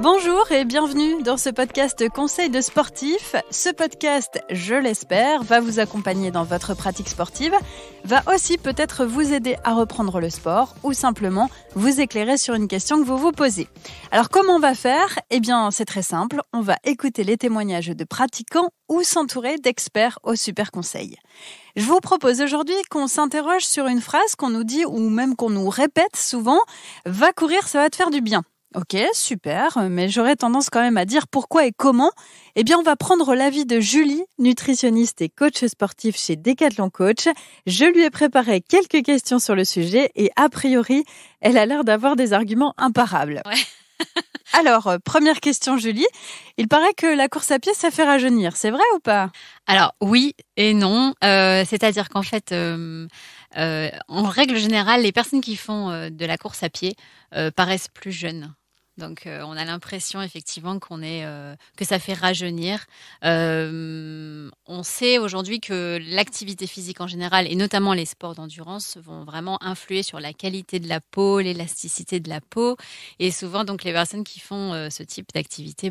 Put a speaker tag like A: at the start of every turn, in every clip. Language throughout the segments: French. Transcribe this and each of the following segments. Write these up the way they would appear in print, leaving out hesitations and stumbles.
A: Bonjour et bienvenue dans ce podcast Conseil de sportif. Ce podcast, je l'espère, va vous accompagner dans votre pratique sportive, va aussi peut-être vous aider à reprendre le sport ou simplement vous éclairer sur une question que vous vous posez. Alors comment on va faire ? Eh bien c'est très simple, on va écouter les témoignages de pratiquants ou s'entourer d'experts au super conseil. Je vous propose aujourd'hui qu'on s'interroge sur une phrase qu'on nous dit ou même qu'on nous répète souvent « Va courir, ça va te faire du bien ». Ok, super, mais j'aurais tendance quand même à dire pourquoi et comment. Eh bien, on va prendre l'avis de Julie, nutritionniste et coach sportif chez Decathlon Coach. Je lui ai préparé quelques questions sur le sujet et a priori, elle a l'air d'avoir des arguments imparables.
B: Ouais.
A: Alors, première question Julie, il paraît que la course à pied, ça fait rajeunir, c'est vrai ou pas ?
B: Alors oui et non, c'est-à-dire qu'en fait, en règle générale, les personnes qui font de la course à pied paraissent plus jeunes. Donc on a l'impression effectivement que ça fait rajeunir. On sait aujourd'hui que l'activité physique en général et notamment les sports d'endurance vont vraiment influer sur la qualité de la peau, l'élasticité de la peau. Et souvent donc les personnes qui font ce type d'activité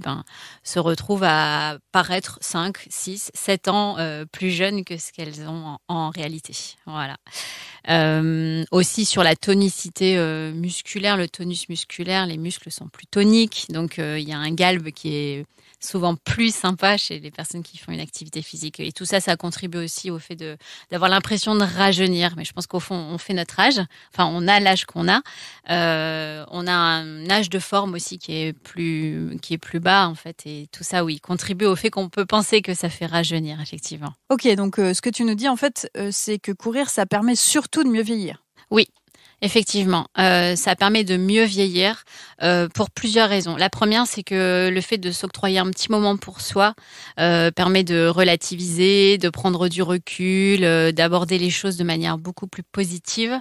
B: se retrouvent à paraître 5, 6, 7 ans plus jeunes que ce qu'elles ont en réalité. Voilà. Aussi sur la tonicité musculaire, le tonus musculaire, les muscles sont plus toniques, donc il y a un galbe qui est souvent plus sympa chez les personnes qui font une activité physique. Et tout ça, ça contribue aussi au fait d'avoir l'impression de rajeunir. Mais je pense qu'au fond, on fait notre âge. Enfin, on a l'âge qu'on a. On a un âge de forme aussi qui est plus bas, en fait. Et tout ça, oui, contribue au fait qu'on peut penser que ça fait rajeunir, effectivement.
A: Ok, donc ce que tu nous dis, en fait, c'est que courir, ça permet surtout de mieux vieillir.
B: Oui. Effectivement, ça permet de mieux vieillir pour plusieurs raisons. La première, c'est que le fait de s'octroyer un petit moment pour soi permet de relativiser, de prendre du recul, d'aborder les choses de manière beaucoup plus positive.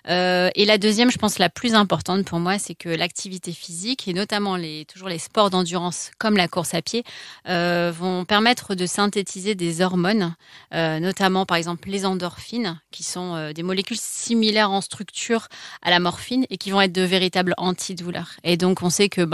B: Et la deuxième, je pense la plus importante pour moi, c'est que l'activité physique et notamment toujours les sports d'endurance comme la course à pied vont permettre de synthétiser des hormones, notamment par exemple les endorphines, qui sont des molécules similaires en structure à la morphine et qui vont être de véritables antidouleurs. Et donc, on sait que,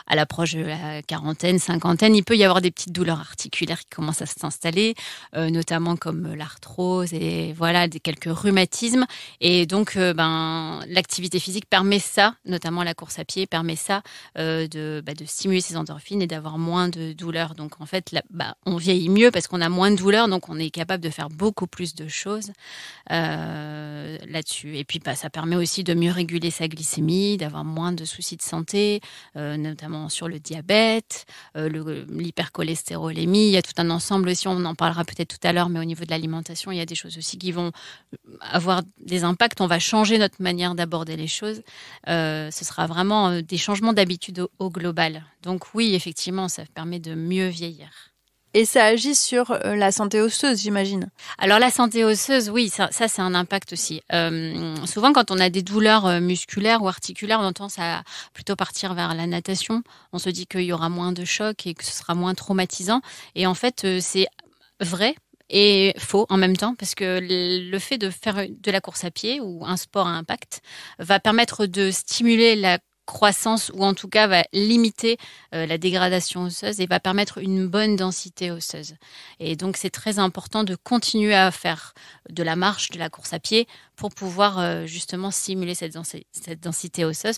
B: à l'approche de la quarantaine, cinquantaine, il peut y avoir des petites douleurs articulaires qui commencent à s'installer, notamment comme l'arthrose et voilà, quelques rhumatismes. Et donc, l'activité physique permet ça, notamment la course à pied, permet ça de stimuler ces endorphines et d'avoir moins de douleurs. Donc, en fait, on vieillit mieux parce qu'on a moins de douleurs, donc on est capable de faire beaucoup plus de choses là-dessus. Et puis, ça permet aussi de mieux réguler sa glycémie, d'avoir moins de soucis de santé, notamment sur le diabète, l'hypercholestérolémie. Il y a tout un ensemble aussi, on en parlera peut-être tout à l'heure, mais au niveau de l'alimentation, il y a des choses aussi qui vont avoir des impacts. On va changer notre manière d'aborder les choses. Ce sera vraiment des changements d'habitude au global. Donc oui, effectivement, ça permet de mieux vieillir.
A: Et ça agit sur la santé osseuse, j'imagine.
B: Alors la santé osseuse, oui, ça c'est un impact aussi. Souvent, quand on a des douleurs musculaires ou articulaires, on a tendance à plutôt partir vers la natation. On se dit qu'il y aura moins de chocs et que ce sera moins traumatisant. Et en fait, c'est vrai et faux en même temps, parce que le fait de faire de la course à pied ou un sport à impact va permettre de stimuler la croissance ou en tout cas va limiter la dégradation osseuse et va permettre une bonne densité osseuse. Et donc c'est très important de continuer à faire de la marche, de la course à pied pour pouvoir justement stimuler cette densité osseuse,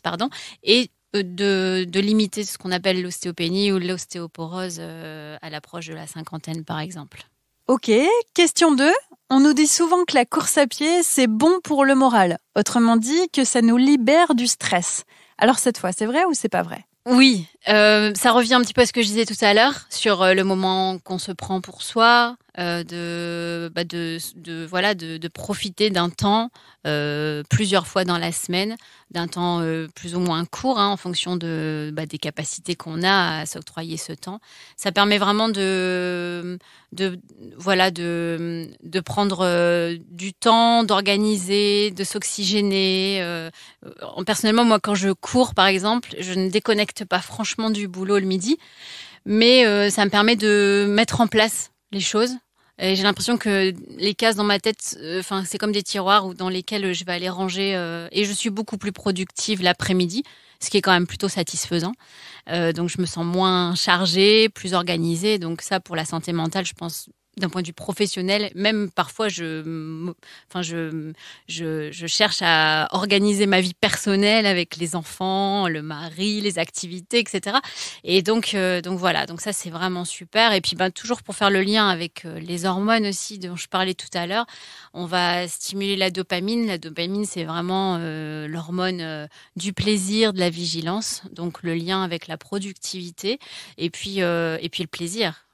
B: et de limiter ce qu'on appelle l'ostéopénie ou l'ostéoporose à l'approche de la cinquantaine par exemple.
A: Ok, question 2. On nous dit souvent que la course à pied, c'est bon pour le moral. Autrement dit, que ça nous libère du stress. Alors cette fois, c'est vrai ou c'est pas vrai ?
B: Oui, ça revient un petit peu à ce que je disais tout à l'heure sur le moment qu'on se prend pour soi, de profiter d'un temps plusieurs fois dans la semaine, d'un temps plus ou moins court en fonction des capacités qu'on a à s'octroyer ce temps. Ça permet vraiment de prendre du temps, d'organiser, de s'oxygéner. Personnellement, moi, quand je cours, par exemple, je ne déconnecte pas franchement du boulot le midi, mais ça me permet de mettre en place les choses Et j'ai l'impression que les cases dans ma tête, c'est comme des tiroirs dans lesquels je vais aller ranger. Et je suis beaucoup plus productive l'après-midi, ce qui est quand même plutôt satisfaisant. Donc je me sens moins chargée, plus organisée. Donc ça, pour la santé mentale, je pense, d'un point de vue professionnel, même parfois je cherche à organiser ma vie personnelle avec les enfants, le mari, les activités, etc. Et donc voilà, donc ça c'est vraiment super. Et puis toujours pour faire le lien avec les hormones aussi dont je parlais tout à l'heure, on va stimuler la dopamine. La dopamine, c'est vraiment l'hormone du plaisir, de la vigilance, donc le lien avec la productivité et puis le plaisir.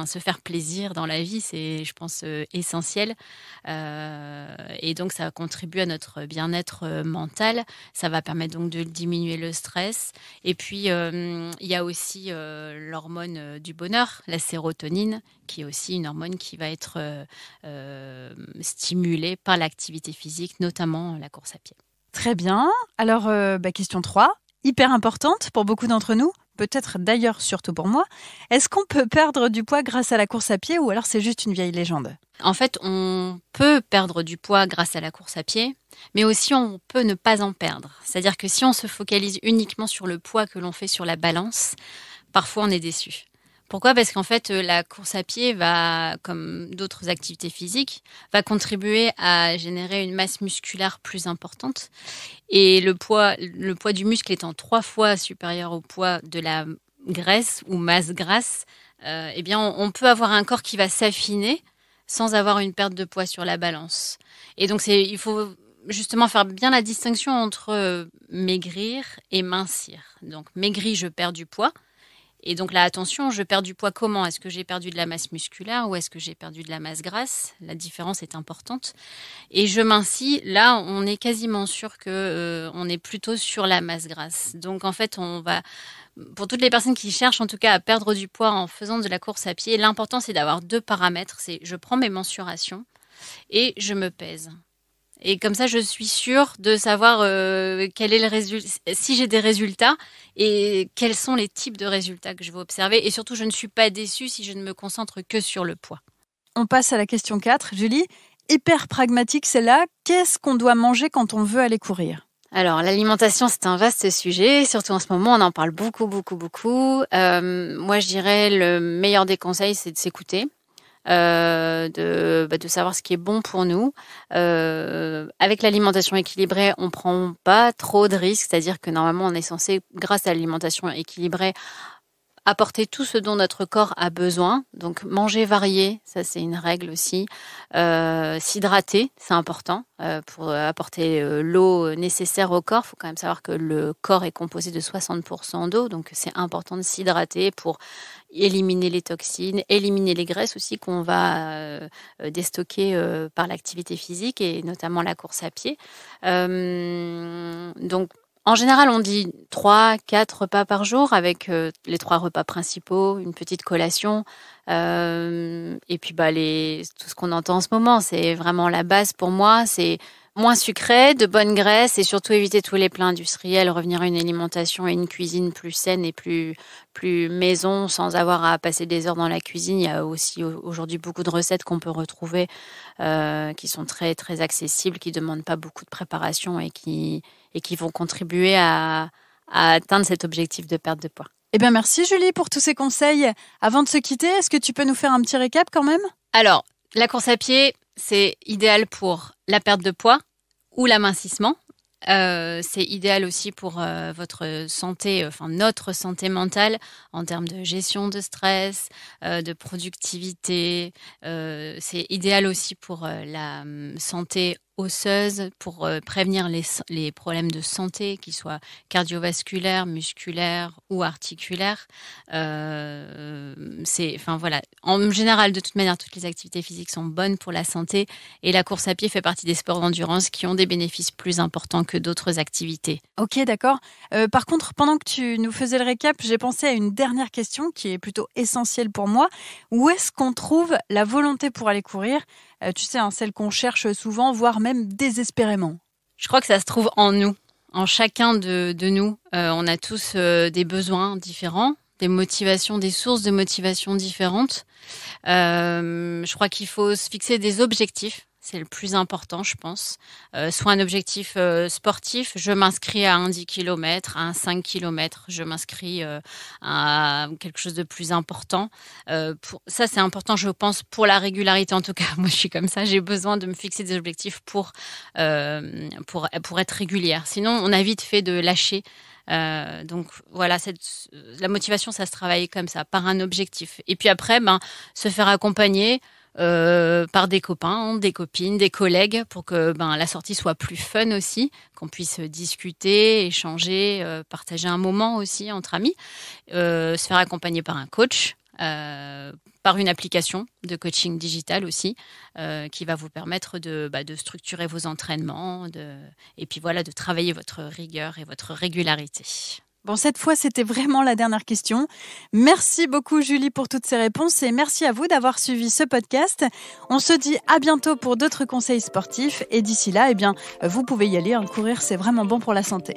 B: Se faire plaisir dans la vie, c'est, je pense, essentiel. Et donc, ça contribue à notre bien-être mental. Ça va permettre donc de diminuer le stress. Et puis, il y a aussi l'hormone du bonheur, la sérotonine, qui est aussi une hormone qui va être stimulée par l'activité physique, notamment la course à pied.
A: Très bien. Alors, question 3, hyper importante pour beaucoup d'entre nous. Peut-être d'ailleurs surtout pour moi, est-ce qu'on peut perdre du poids grâce à la course à pied ou alors c'est juste une vieille légende ?
B: En fait, on peut perdre du poids grâce à la course à pied, mais aussi on peut ne pas en perdre. C'est-à-dire que si on se focalise uniquement sur le poids que l'on fait sur la balance, parfois on est déçu. Pourquoi ? Parce qu'en fait, la course à pied va, comme d'autres activités physiques, va contribuer à générer une masse musculaire plus importante. Et le poids du muscle étant 3 fois supérieur au poids de la graisse ou masse grasse, on peut avoir un corps qui va s'affiner sans avoir une perte de poids sur la balance. Et donc, il faut justement faire bien la distinction entre maigrir et mincir. Donc, maigrir, je perds du poids. Et donc là, attention, je perds du poids comment ? Est-ce que j'ai perdu de la masse musculaire ou est-ce que j'ai perdu de la masse grasse ? La différence est importante. Et je mincis, là, on est quasiment sûr que on est plutôt sur la masse grasse. Donc en fait, pour toutes les personnes qui cherchent en tout cas à perdre du poids en faisant de la course à pied, l'important c'est d'avoir 2 paramètres. C'est je prends mes mensurations et je me pèse. Et comme ça, je suis sûre de savoir quel est le résultat, si j'ai des résultats et quels sont les types de résultats que je vais observer. Et surtout, je ne suis pas déçue si je ne me concentre que sur le poids.
A: On passe à la question 4. Julie, hyper pragmatique celle-là. Qu'est-ce qu'on doit manger quand on veut aller courir ?
B: Alors, l'alimentation, c'est un vaste sujet. Surtout en ce moment, on en parle beaucoup. Moi, je dirais le meilleur des conseils, c'est de s'écouter. De savoir ce qui est bon pour nous. Avec l'alimentation équilibrée, on prend pas trop de risques, c'est-à-dire que normalement on est censé, grâce à l'alimentation équilibrée, apporter tout ce dont notre corps a besoin. Donc manger varié, ça c'est une règle aussi. S'hydrater, c'est important pour apporter l'eau nécessaire au corps. Il faut quand même savoir que le corps est composé de 60% d'eau, donc c'est important de s'hydrater pour éliminer les toxines, éliminer les graisses aussi qu'on va déstocker par l'activité physique et notamment la course à pied. Donc en général, on dit 3-4 repas par jour avec les 3 repas principaux, une petite collation. Et puis tout ce qu'on entend en ce moment, c'est vraiment la base pour moi. C'est moins sucré, de bonnes graisses et surtout éviter tous les plats industriels, revenir à une alimentation et une cuisine plus saine et plus maison sans avoir à passer des heures dans la cuisine. Il y a aussi aujourd'hui beaucoup de recettes qu'on peut retrouver qui sont très, très accessibles, qui ne demandent pas beaucoup de préparation et qui vont contribuer à atteindre cet objectif de perte de poids.
A: Eh bien, merci Julie pour tous ces conseils. Avant de se quitter, est-ce que tu peux nous faire un petit récap quand même ?
B: Alors, la course à pied, c'est idéal pour la perte de poids ou l'amincissement. C'est idéal aussi pour votre santé, notre santé mentale en termes de gestion de stress, de productivité. C'est idéal aussi pour la santé osseuse, pour prévenir les problèmes de santé, qu'ils soient cardiovasculaires, musculaires ou articulaires. En général, de toute manière, toutes les activités physiques sont bonnes pour la santé et la course à pied fait partie des sports d'endurance qui ont des bénéfices plus importants que d'autres activités.
A: Ok, d'accord. Par contre, pendant que tu nous faisais le récap, j'ai pensé à une dernière question qui est plutôt essentielle pour moi. Où est-ce qu'on trouve la volonté pour aller courir ? Tu sais, celle qu'on cherche souvent, voire même désespérément.
B: Je crois que ça se trouve en nous, en chacun de nous. On a tous des besoins différents. des motivations, des sources de motivation différentes. Je crois qu'il faut se fixer des objectifs. C'est le plus important, je pense. Soit un objectif sportif, je m'inscris à un 10 km, à un 5 km, je m'inscris à quelque chose de plus important. Ça, c'est important, je pense, pour la régularité. En tout cas, moi, je suis comme ça. J'ai besoin de me fixer des objectifs pour être régulière. Sinon, on a vite fait de lâcher. Donc voilà, la motivation, ça se travaille comme ça, par un objectif. Et puis après, se faire accompagner par des copains, des copines, des collègues, pour que la sortie soit plus fun aussi, qu'on puisse discuter, échanger, partager un moment aussi entre amis, se faire accompagner par un coach, par une application de coaching digital aussi, qui va vous permettre de structurer vos entraînements, et puis voilà, de travailler votre rigueur et votre régularité.
A: Bon, cette fois, c'était vraiment la dernière question. Merci beaucoup, Julie, pour toutes ces réponses et merci à vous d'avoir suivi ce podcast. On se dit à bientôt pour d'autres conseils sportifs et d'ici là, vous pouvez y aller. Courir, c'est vraiment bon pour la santé.